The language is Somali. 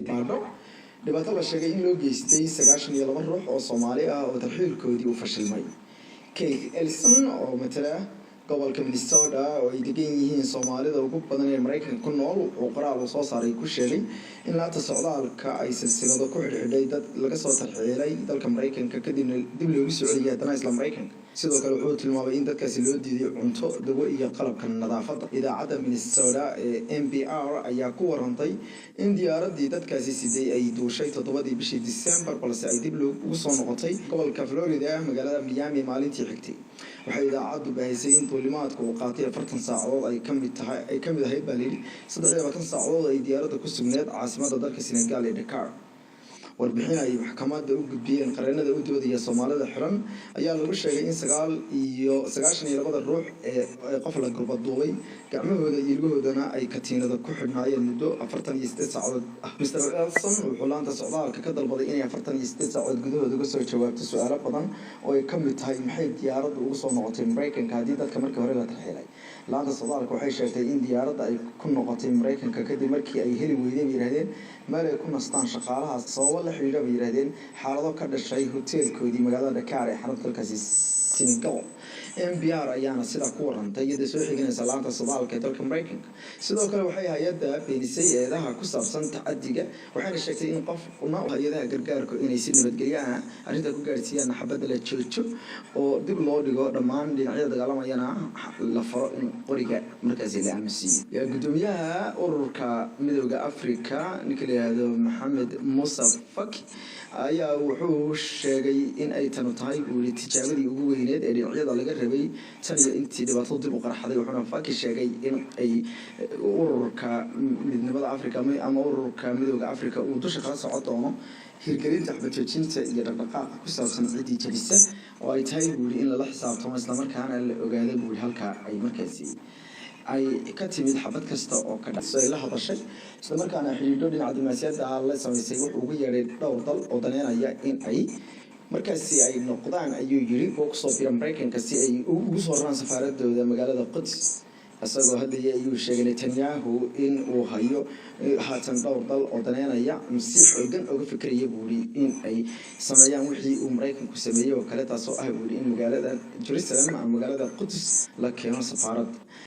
baadho dhibaato la sheegay in loo geystay 92 ruux oo Soomaali ah oo tarxiilkoodii u fashilmay. Keith Ellison oo matala gobolka Minnesota oo ay degan yihiin Soomaalida ugu badan ee Mareykanka ku nool oo qoraal soo saaray ku sheegay in laanta socdaalka ay silsilado ku xidhiidhay dad laga soo tarxiilay dalka Mareykanka kadibna dib loogu soo celiyay haddana isla Mareykanka. sidoo kale wuxuu tilmaamay in dadkaasi loo diiday cunto dawo iyo qalabka nadaafadda. Idaacadda Minnesota ee NPR ayaa ku warantay in diyaaradii dadkaasi siday ay duushay 7 bishii December balse ay dib ugu soo noqotay gobolka Florida magaalada Miami maalintii xigtay. waxay idaacaddu baahisay in duulimaadku uu qaatay 40 saacadood ay ka mid ahayd Baalili 23 saacadood ay diyaaradda ku sugneed caasimadda dalka Senegal ee Dakar. warbixin ay maxkamadda u gudbiyeen qareenada u doodaya Soomaalida xiran ayaa lagu sheegay in 92 ruux ee qof la gurbaduubay gacmahooda iyo lugahoodana ay katiinada ku xidhnaayeen muddo 48 saacadood ah. Mr. Ellison wuxuu laanta socdaalka ka dalbaday inay 48 saacadood gudahooda uga soo jawaabto su'aalo badan oo ay ka mid tahay maxay diyaaraddu ugu soo noqotay Mareykanka haddii dadka markii hore la tarxiilay. laanta socdaalka waxay sheegtay in diyaaradda ay ku noqotay Mareykanka kadib markii ay heli weydeen yiraahdeen meel ay ku nastaan shaqaalaha sababo la xiriira yiraahdeen xaalado ka dhashay hoteelkoodii magaalada Dakar ee xarunta dalkaasi Senegal. NPR ayaana sida ku warantay iyadoo soo xiganaysa laanta socdaalka ee dalka Mareykanka. sidoo kale waxay hay'adda beenisay eedaha ku saabsan tacadiga waxayna sheegtay in qof una hay'adaha gargaarku inay si nabadgelyo ah arrinta ku gaarsiiyaan xabadda la joojo oo dib loo dhigo dhammaan dhinacyada dagaalamayana la faro in qoriga markaasi la aaminsiiyo. Gudoomiyaha ururka midowga Afrika Nicolas Mohamed Moussa Faki ayaa wuxuu sheegay in ay tanu tahay tijaabadii ugu weyneed ee dhinacyada laga rabay tan iyo intii dhibaato dib u qarxaday. wuxuuna Faki sheegay in ay ururka midnimada Afrika ama ururka midowga Afrika uu dusha kala socon doono hirgelinta xabad joojinta iyo dhaqdhaqaaqa ku saabsan cidii jabisa oo ay tahay in lala xisaabtamo isla markaana la ogaado halka ay markaasi ay ka timid xabad kasta oo ka dhacay la hadashay isla markaana xiriiro dhinaca diblomaasiyadda la sameysay wuxuu ugu yeeray dhowr dal oo daneynaya in ay markaasi ay noqdaan ayuu yiri oo kusoo biiray Mareykanka si ay ugu soo raan safaaradooda magaalada Quds. asagoo hadda ayuu sheegay Netanyahu in uu hayo haatan dhowr dal oo daneynaya si xooggan uga fikiraya in ay sameeyaan wixii uu Mareykanku sameeyay oo kale taasoo ah in magaalada Jerusalem ama magaalada Quds la keeno safaarad.